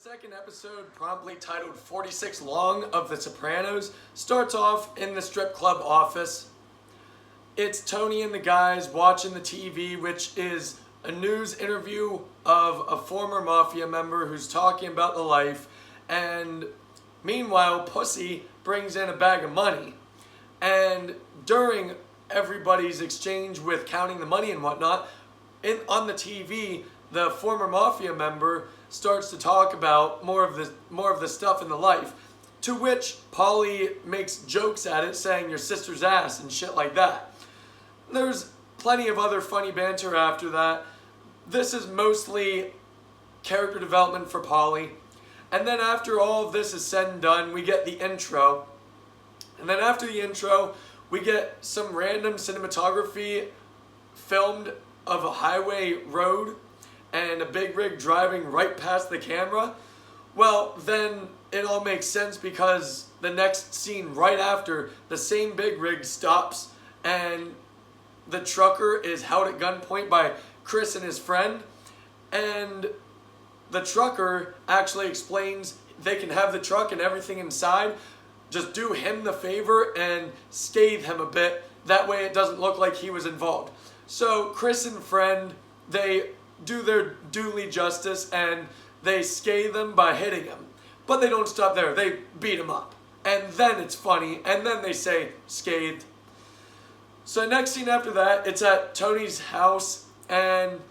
second episode, promptly titled 46 Long of The Sopranos, starts off in the strip club office. It's Tony and the guys watching the TV, which is a news interview of a former mafia member who's talking about the life, and meanwhile, Pussy brings in a bag of money. And during everybody's exchange with counting the money and whatnot, on the TV, the former mafia member starts to talk about more of the stuff in the life, to which Polly makes jokes at it, saying your sister's ass and shit like that. There's plenty of other funny banter after that. This is mostly character development for Polly. And then after all of this is said and done, we get the intro. And then after the intro, we get some random cinematography filmed of a highway road and a big rig driving right past the camera. Well, then it all makes sense, because the next scene right after, the same big rig stops and the trucker is held at gunpoint by Chris and his friend, and the trucker actually explains they can have the truck and everything inside, just do him the favor and scathe him a bit, that way it doesn't look like he was involved. So Chris and friend, they do their duly justice and they scathe him by hitting him. But they don't stop there, they beat him up. And then it's funny, and then they say scathed. So next scene after that, it's at Tony's house, and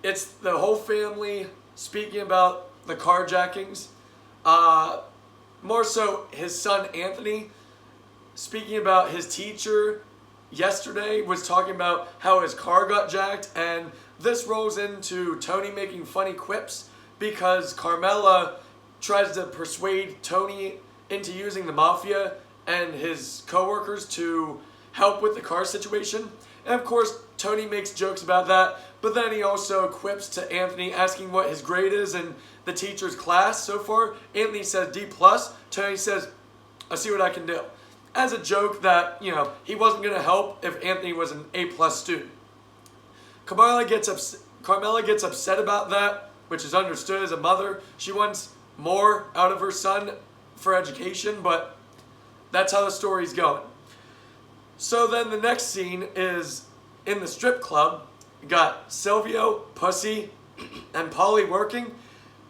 it's the whole family speaking about the carjackings. More so his son Anthony speaking about his teacher yesterday was talking about how his car got jacked, and this rolls into Tony making funny quips because Carmela tries to persuade Tony into using the mafia and his coworkers to help with the car situation. And of course, Tony makes jokes about that, but then he also quips to Anthony asking what his grade is in the teacher's class so far. Anthony says D+. Tony says, I'll see what I can do. As a joke that, he wasn't going to help if Anthony was an A+ student. Carmela gets upset about that, which is understood as a mother. She wants more out of her son for education, but that's how the story's going. So then the next scene is in the strip club. You got Silvio, Pussy, and Polly working.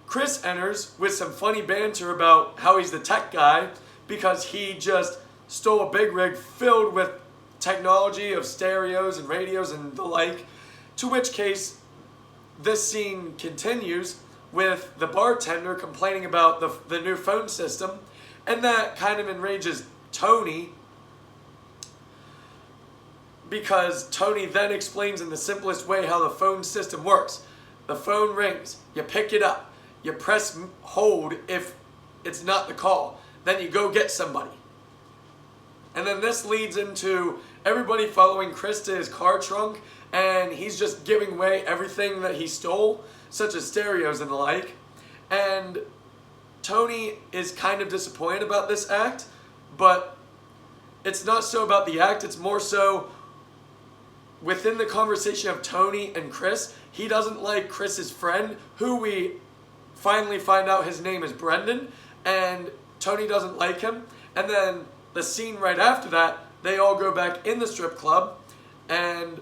Chris enters with some funny banter about how he's the tech guy because he just stole a big rig filled with technology of stereos and radios and the like. To which case, this scene continues with the bartender complaining about the new phone system, and that kind of enrages Tony, because Tony then explains in the simplest way how the phone system works. The phone rings, you pick it up, you press hold if it's not the call, then you go get somebody. And then this leads into everybody following Chris to his car trunk, and he's just giving away everything that he stole, such as stereos and the like. And Tony is kind of disappointed about this act, but it's not so about the act, it's more so within the conversation of Tony and Chris. He doesn't like Chris's friend, who we finally find out his name is Brendan, and Tony doesn't like him. And then the scene right after that, they all go back in the strip club, and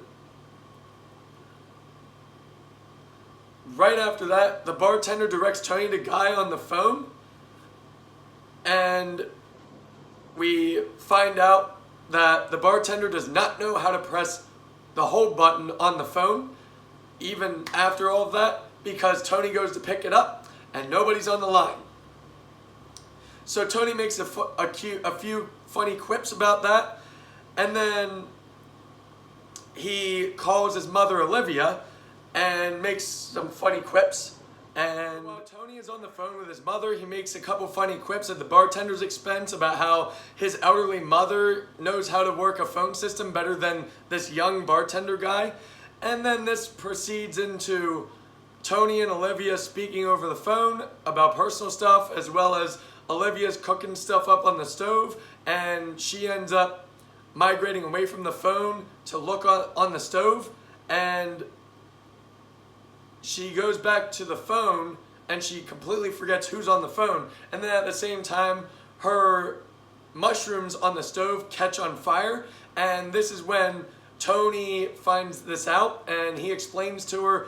right after that, the bartender directs Tony to Guy on the phone, and we find out that the bartender does not know how to press the hold button on the phone, even after all of that, because Tony goes to pick it up and nobody's on the line. So Tony makes a few funny quips about that, and then he calls his mother Livia and makes some funny quips. And while Tony is on the phone with his mother, he makes a couple funny quips at the bartender's expense about how his elderly mother knows how to work a phone system better than this young bartender guy. And then this proceeds into Tony and Olivia speaking over the phone about personal stuff, as well as Olivia's cooking stuff up on the stove, and she ends up migrating away from the phone to look on the stove, and she goes back to the phone and she completely forgets who's on the phone. And then at the same time, her mushrooms on the stove catch on fire, and this is when Tony finds this out, and he explains to her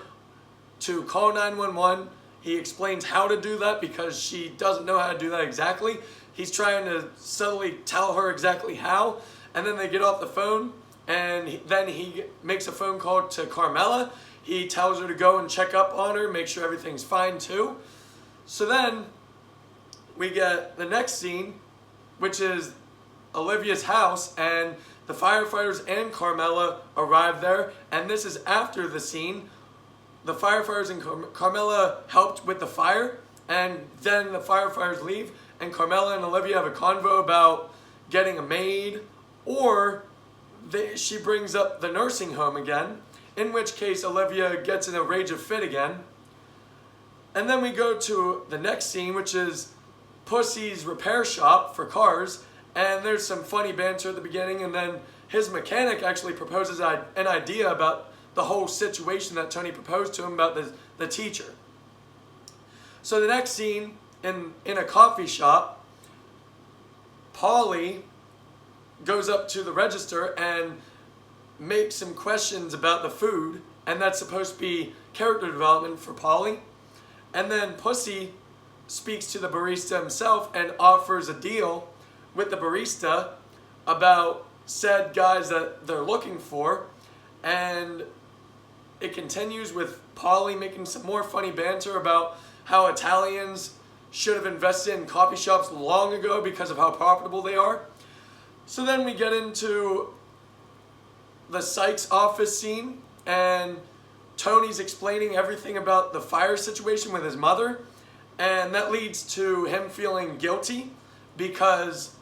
to call 911. He explains how to do that because she doesn't know how to do that exactly. He's trying to subtly tell her exactly how, and then they get off the phone, and then he makes a phone call to Carmela. He tells her to go and check up on her, make sure everything's fine too. So then we get the next scene, which is Olivia's house, and the firefighters and Carmela arrive there, and this is after the scene. The firefighters and Carmela helped with the fire, and then the firefighters leave, and Carmela and Olivia have a convo about getting a maid, or she brings up the nursing home again, in which case Olivia gets in a rage of fit again. And then we go to the next scene, which is Pussy's repair shop for cars, and there's some funny banter at the beginning, and then his mechanic actually proposes an idea about the whole situation that Tony proposed to him about the teacher. So the next scene, in a coffee shop, Polly goes up to the register and makes some questions about the food, and that's supposed to be character development for Polly. And then Pussy speaks to the barista himself and offers a deal with the barista about said guys that they're looking for, and it continues with Polly making some more funny banter about how Italians should have invested in coffee shops long ago because of how profitable they are. So then we get into the Sykes office scene, and Tony's explaining everything about the fire situation with his mother, and that leads to him feeling guilty because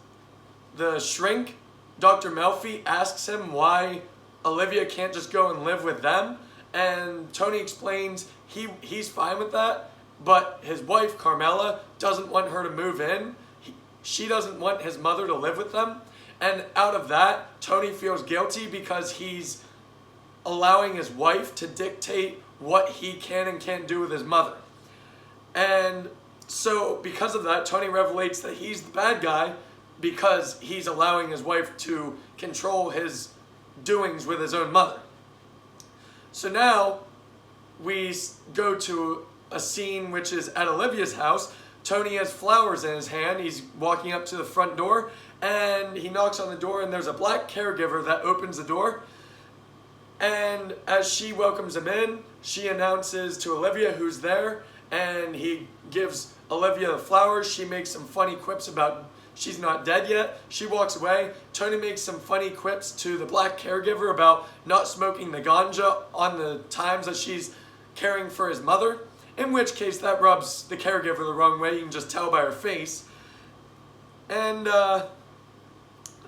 the shrink, Dr. Melfi, asks him why Olivia can't just go and live with them, and Tony explains he's fine with that, but his wife, Carmela, doesn't want her to move in. She doesn't want his mother to live with them, and out of that, Tony feels guilty because he's allowing his wife to dictate what he can and can't do with his mother. And so because of that, Tony revelates that he's the bad guy because he's allowing his wife to control his doings with his own mother. So now we go to a scene which is at Olivia's house. Tony has flowers in his hand. He's walking up to the front door, and he knocks on the door, and there's a black caregiver that opens the door. And as she welcomes him in, she announces to Olivia who's there, and he gives Olivia the flowers. She makes some funny quips about she's not dead yet. She walks away. Tony makes some funny quips to the black caregiver about not smoking the ganja on the times that she's caring for his mother, in which case that rubs the caregiver the wrong way. You can just tell by her face. And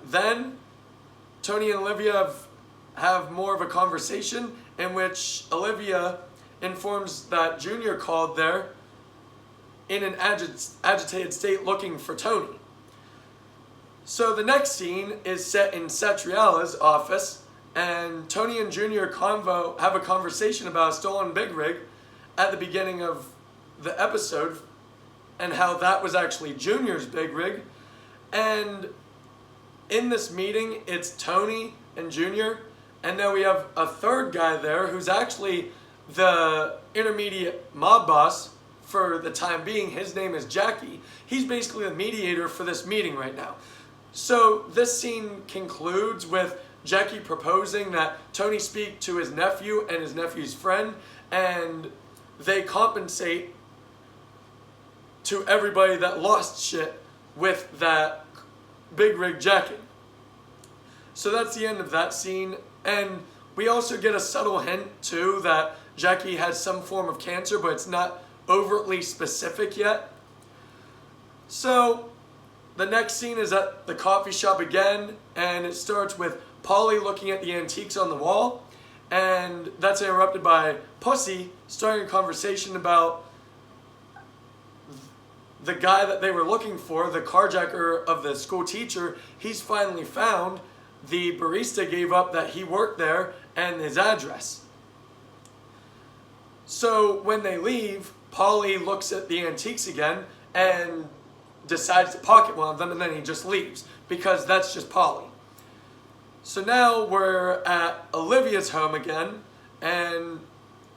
then Tony and Olivia have more of a conversation in which Olivia informs that Junior called there in an agitated state looking for Tony. So the next scene is set in Satriala's office, and Tony and Junior have a conversation about a stolen big rig at the beginning of the episode, and how that was actually Junior's big rig. And in this meeting, it's Tony and Junior, and then we have a third guy there who's actually the intermediate mob boss for the time being. His name is Jackie. He's basically the mediator for this meeting right now. So this scene concludes with Jackie proposing that Tony speak to his nephew and his nephew's friend, and they compensate to everybody that lost shit with that big rig jacking. So that's the end of that scene, and we also get a subtle hint too that Jackie has some form of cancer, but it's not overtly specific yet. So the next scene is at the coffee shop again, and it starts with Polly looking at the antiques on the wall, and that's interrupted by Pussy starting a conversation about the guy that they were looking for, the carjacker of the school teacher. He's finally found. The barista gave up that he worked there and his address. So when they leave, Paulie looks at the antiques again and decides to pocket one of them, and then he just leaves because that's just Paulie. So now we're at Olivia's home again, and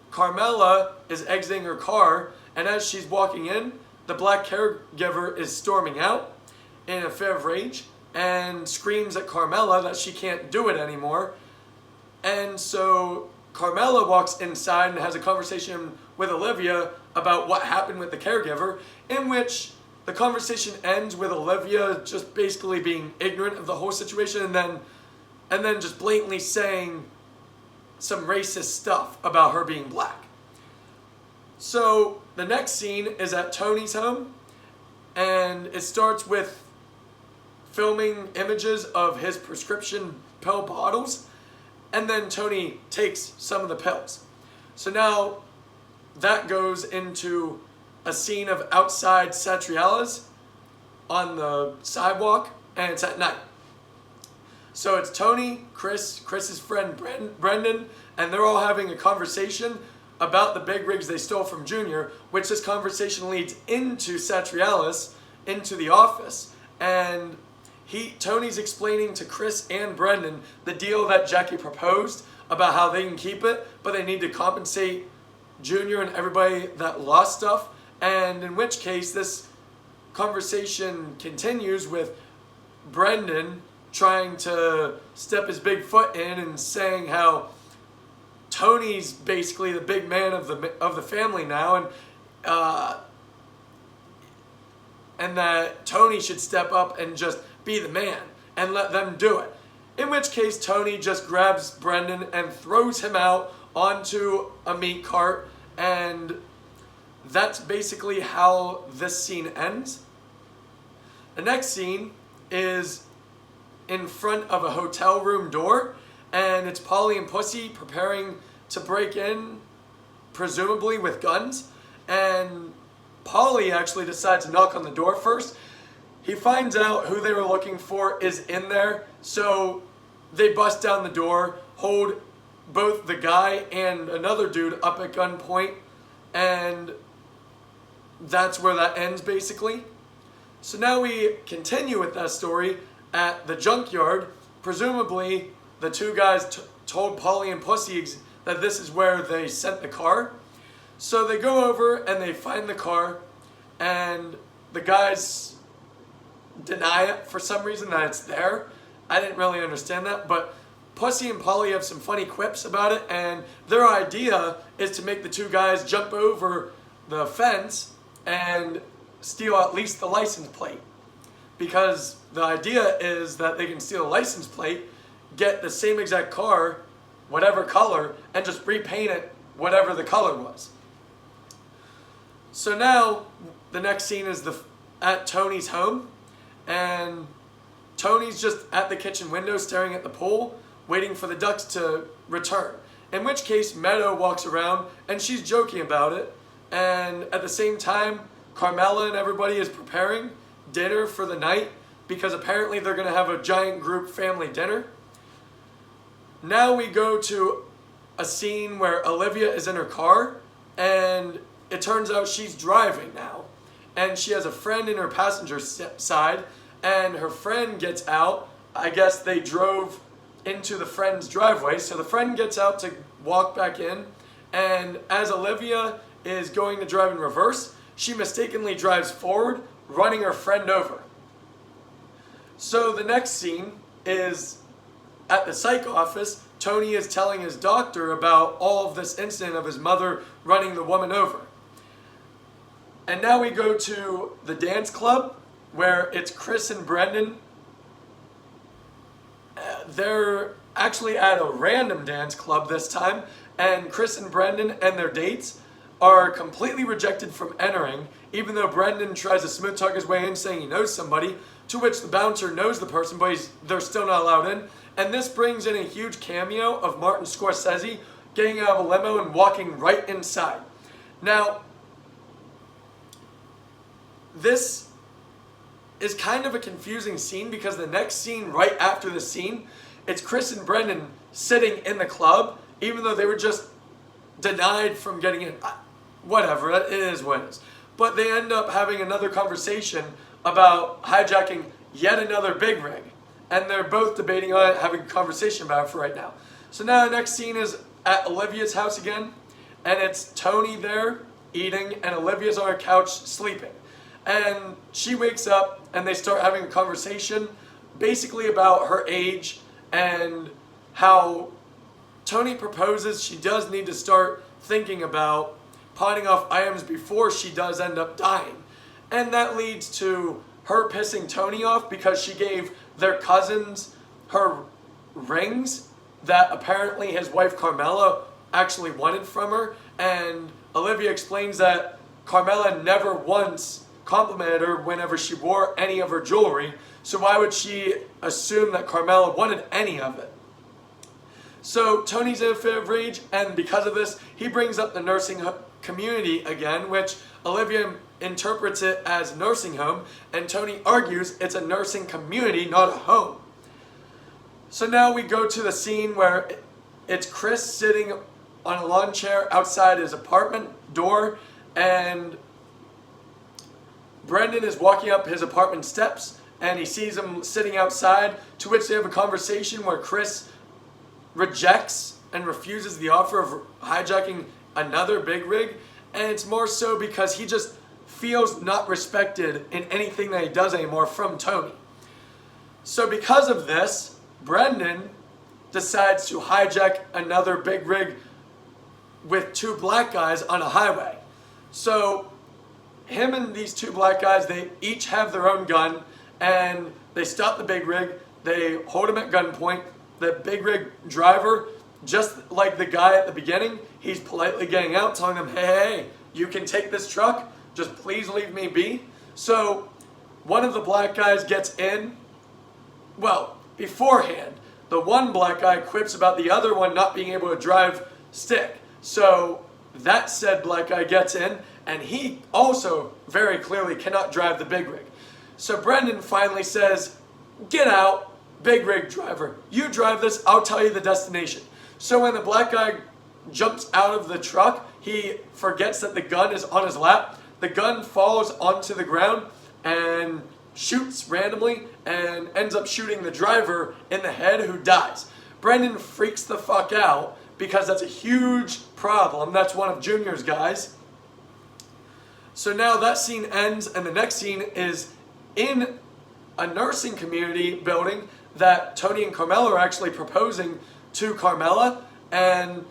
Carmela is exiting her car, and as she's walking in, the black caregiver is storming out in a fit of rage and screams at Carmela that she can't do it anymore. And so Carmela walks inside and has a conversation with Olivia about what happened with the caregiver, in which the conversation ends with Olivia just basically being ignorant of the whole situation and then just blatantly saying some racist stuff about her being black. So the next scene is at Tony's home, and it starts with filming images of his prescription pill bottles, and then Tony takes some of the pills. So now that goes into a scene of outside Satriale's on the sidewalk, and it's at night. So it's Tony, Chris's friend Brendan, and they're all having a conversation about the big rigs they stole from Junior, which this conversation leads into Satriale's, into the office, and Tony's explaining to Chris and Brendan the deal that Jackie proposed about how they can keep it, but they need to compensate Junior and everybody that lost stuff, and in which case this conversation continues with Brendan trying to step his big foot in and saying how Tony's basically the big man of the family now, and that Tony should step up and just be the man and let them do it. In which case Tony just grabs Brendan and throws him out onto a meat cart, and that's basically how this scene ends. The next scene is in front of a hotel room door, and it's Paulie and Pussy preparing to break in, presumably with guns, and Paulie actually decides to knock on the door first. He finds out who they were looking for is in there, so they bust down the door, hold both the guy and another dude up at gunpoint, and that's where that ends basically. So now we continue with that story at the junkyard. Presumably the two guys told Paulie and Pussy that this is where they sent the car. So they go over and they find the car, and the guys deny it for some reason that it's there. I didn't really understand that, but Pussy and Paulie have some funny quips about it, and their idea is to make the two guys jump over the fence and steal at least the license plate. Because the idea is that they can steal a license plate, get the same exact car, whatever color, and just repaint it whatever the color was. So now the next scene is at Tony's home, and Tony's just at the kitchen window staring at the pool, waiting for the ducks to return. In which case Meadow walks around and she's joking about it, and at the same time Carmela and everybody is preparing dinner for the night because apparently they're going to have a giant group family dinner. Now we go to a scene where Olivia is in her car, and it turns out she's driving now, and she has a friend in her passenger side, and her friend gets out. I guess they drove into the friend's driveway, so the friend gets out to walk back in, and as Olivia is going to drive in reverse, she mistakenly drives forward, running her friend over. So the next scene is at the psych office. Tony is telling his doctor about all of this incident of his mother running the woman over. And now we go to the dance club where it's Chris and Brendan. They're actually at a random dance club this time, and Chris and Brendan and their dates are completely rejected from entering, even though Brendan tries to smooth talk his way in saying he knows somebody, to which the bouncer knows the person, but they're still not allowed in. And this brings in a huge cameo of Martin Scorsese getting out of a limo and walking right inside. Now, this is kind of a confusing scene because the next scene right after the scene, it's Chris and Brendan sitting in the club, even though they were just denied from getting in. whatever, it is what it is. But they end up having another conversation about hijacking yet another big rig. And they're both debating on it, having a conversation about it for right now. So now the next scene is at Olivia's house again. And it's Tony there eating and Olivia's on her couch sleeping. And she wakes up and they start having a conversation basically about her age and how Tony proposes she does need to start thinking about pawning off items before she does end up dying. And that leads to her pissing Tony off because she gave their cousins her rings that apparently his wife Carmela actually wanted from her. And Olivia explains that Carmela never once complimented her whenever she wore any of her jewelry. So why would she assume that Carmela wanted any of it? So Tony's in a fit of rage, and because of this, he brings up the nursing community again, which Olivia interprets it as nursing home, and Tony argues it's a nursing community, not a home. So now we go to the scene where it's Chris sitting on a lawn chair outside his apartment door, and Brendan is walking up his apartment steps, and he sees him sitting outside, to which they have a conversation where Chris rejects and refuses the offer of hijacking another big rig, and it's more so because he just feels not respected in anything that he does anymore from Tony. So because of this, Brendan decides to hijack another big rig with two black guys on a highway. So him and these two black guys, they each have their own gun, and they stop the big rig, they hold him at gunpoint. The big rig driver, just like the guy at the beginning, he's politely getting out, telling them, hey, you can take this truck, just please leave me be. So one of the black guys gets in. Well, beforehand, the one black guy quips about the other one not being able to drive stick. So that said black guy gets in, and he also very clearly cannot drive the big rig. So Brendan finally says, get out, big rig driver. You drive this, I'll tell you the destination. So when the black guy jumps out of the truck, he forgets that the gun is on his lap. The gun falls onto the ground and shoots randomly and ends up shooting the driver in the head, who dies. Brendan freaks the fuck out because that's a huge problem. That's one of Junior's guys. So now that scene ends, and the next scene is in a nursing community building that Tony and Carmela are actually proposing to Carmela, and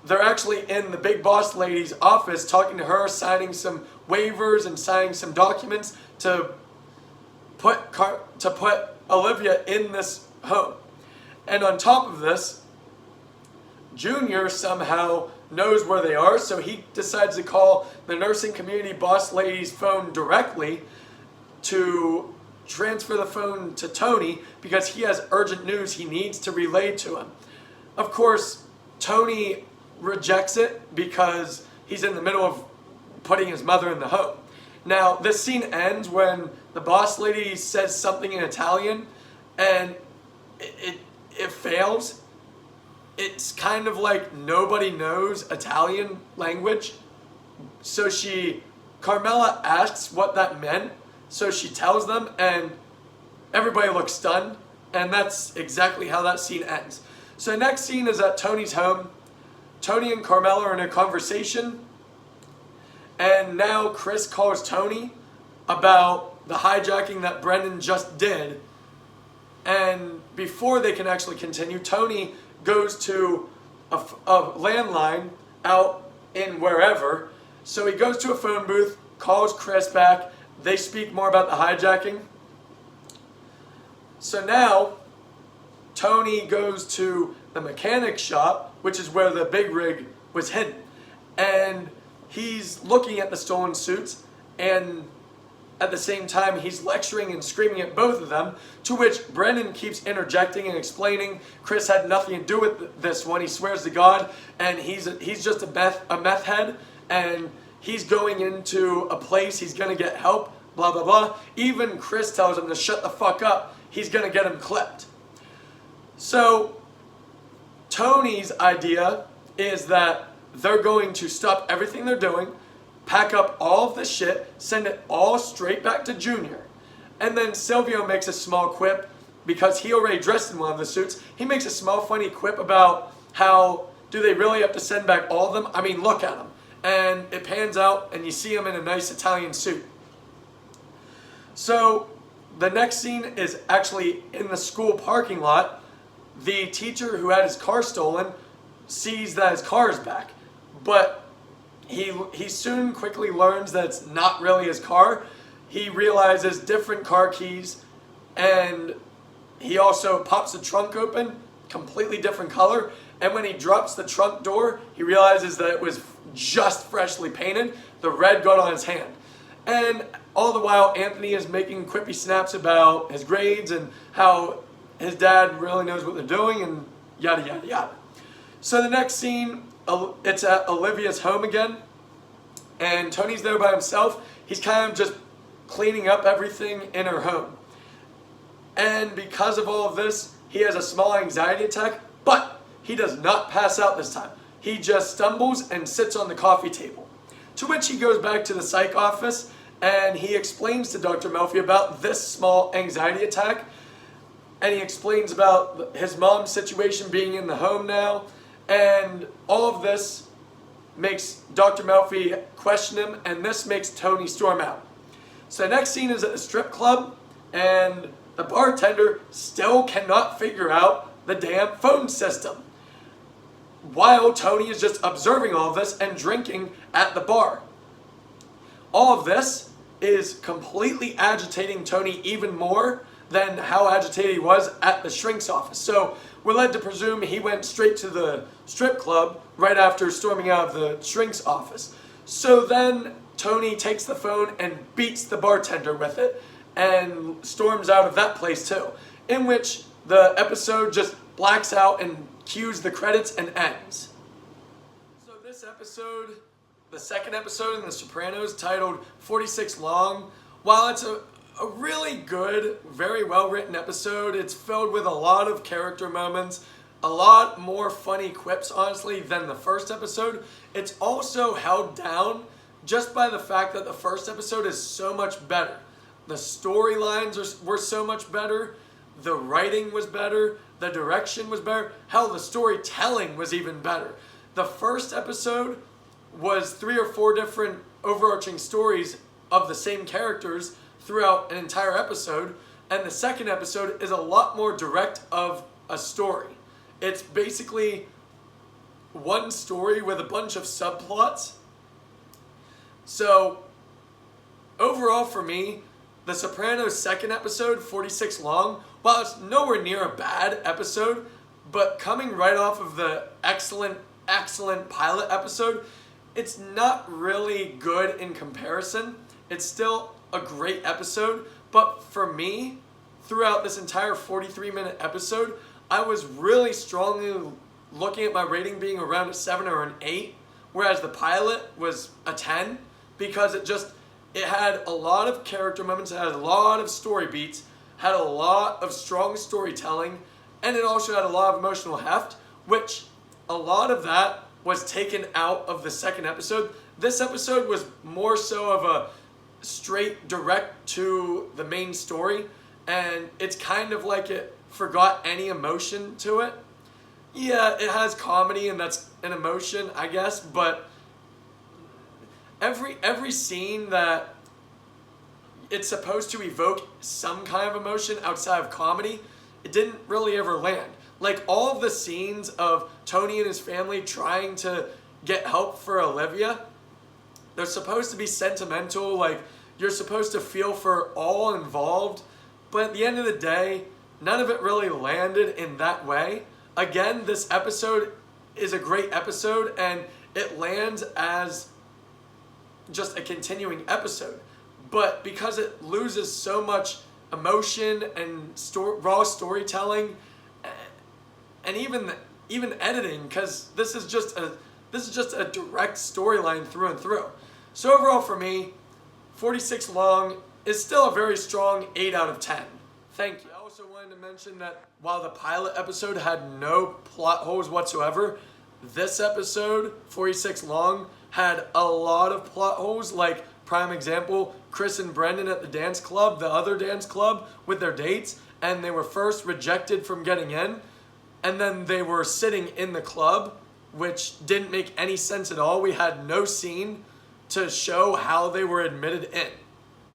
they're actually in the big boss lady's office talking to her, signing some waivers and signing some documents to put Olivia in this home. And on top of this, Junior somehow knows where they are, so he decides to call the nursing community boss lady's phone directly to transfer the phone to Tony because he has urgent news he needs to relay to him. Of course, Tony rejects it because he's in the middle of putting his mother in the home. Now, this scene ends when the boss lady says something in Italian and it fails. It's kind of like nobody knows Italian language. So Carmela asks what that meant. So she tells them, and everybody looks stunned, and that's exactly how that scene ends. So the next scene is at Tony's home. Tony and Carmela are in a conversation, and now Chris calls Tony about the hijacking that Brendan just did. And before they can actually continue, Tony goes to a landline out in wherever. So he goes to a phone booth, calls Chris back. They speak more about the hijacking. So now, Tony goes to the mechanic shop, which is where the big rig was hidden. And he's looking at the stolen suits, and at the same time, he's lecturing and screaming at both of them, to which Brendan keeps interjecting and explaining Chris had nothing to do with this one. He swears to God, and he's just a meth head, and he's going into a place, he's going to get help, blah, blah, blah. Even Chris tells him to shut the fuck up. He's going to get him clipped. So Tony's idea is that they're going to stop everything they're doing, pack up all of the shit, send it all straight back to Junior. And then Silvio makes a small quip, because he already dressed in one of the suits. He makes a small funny quip about how, do they really have to send back all of them? I mean, look at them. And it pans out and you see him in a nice Italian suit. So the next scene is actually in the school parking lot. The teacher who had his car stolen sees that his car is back, but he soon quickly learns that it's not really his car. He realizes different car keys, and he also pops the trunk open, completely different color, and when he drops the trunk door, he realizes that it was just freshly painted. The red got on his hand. And all the while, Anthony is making quippy snaps about his grades and how his dad really knows what they're doing and yada, yada, yada. So the next scene, it's at Olivia's home again, and Tony's there by himself. He's kind of just cleaning up everything in her home. And because of all of this, he has a small anxiety attack, but he does not pass out this time. He just stumbles and sits on the coffee table. To which he goes back to the psych office and he explains to Dr. Melfi about this small anxiety attack. And he explains about his mom's situation being in the home now. And all of this makes Dr. Melfi question him, and this makes Tony storm out. So the next scene is at the strip club, and the bartender still cannot figure out the damn phone system, while Tony is just observing all of this and drinking at the bar. All of this is completely agitating Tony even more than how agitated he was at the shrink's office. So we're led to presume he went straight to the strip club right after storming out of the shrink's office. So then Tony takes the phone and beats the bartender with it and storms out of that place too, in which the episode just blacks out and cues the credits and ends. So this episode, the second episode in The Sopranos, titled 46 Long, while it's a really good, very well written episode, it's filled with a lot of character moments, a lot more funny quips, honestly, than the first episode. It's also held down just by the fact that the first episode is so much better. The storylines were so much better, the writing was better, the direction was better, hell, the storytelling was even better. The first episode was 3 or 4 different overarching stories of the same characters throughout an entire episode, and the second episode is a lot more direct of a story. It's basically one story with a bunch of subplots. So overall for me, The Sopranos' second episode, 46 Long, while it's nowhere near a bad episode, but coming right off of the excellent pilot episode, it's not really good in comparison. It's still a great episode, but for me, throughout this entire 43-minute episode, I was really strongly looking at my rating being around a 7 or an 8, whereas the pilot was a 10, because it had a lot of character moments, it had a lot of story beats, had a lot of strong storytelling, and it also had a lot of emotional heft, which a lot of that was taken out of the second episode. This episode was more so of a straight direct to the main story, and it's kind of like it forgot any emotion to it. Yeah, it has comedy and that's an emotion, I guess, but every scene that it's supposed to evoke some kind of emotion outside of comedy, it didn't really ever land. Like all of the scenes of Tony and his family trying to get help for Olivia, they're supposed to be sentimental, like you're supposed to feel for all involved, but at the end of the day, none of it really landed in that way. Again, this episode is a great episode and it lands as just a continuing episode. But because it loses so much emotion and raw storytelling and even editing, because this is just a direct storyline through and through. So overall for me, 46 Long is still a very strong 8 out of 10. Thank you. I also wanted to mention that while the pilot episode had no plot holes whatsoever, this episode, 46 Long, had a lot of plot holes, like prime example, Chris and Brendan at the dance club, the other dance club, with their dates, and they were first rejected from getting in, and then they were sitting in the club, which didn't make any sense at all. We had no scene to show how they were admitted in.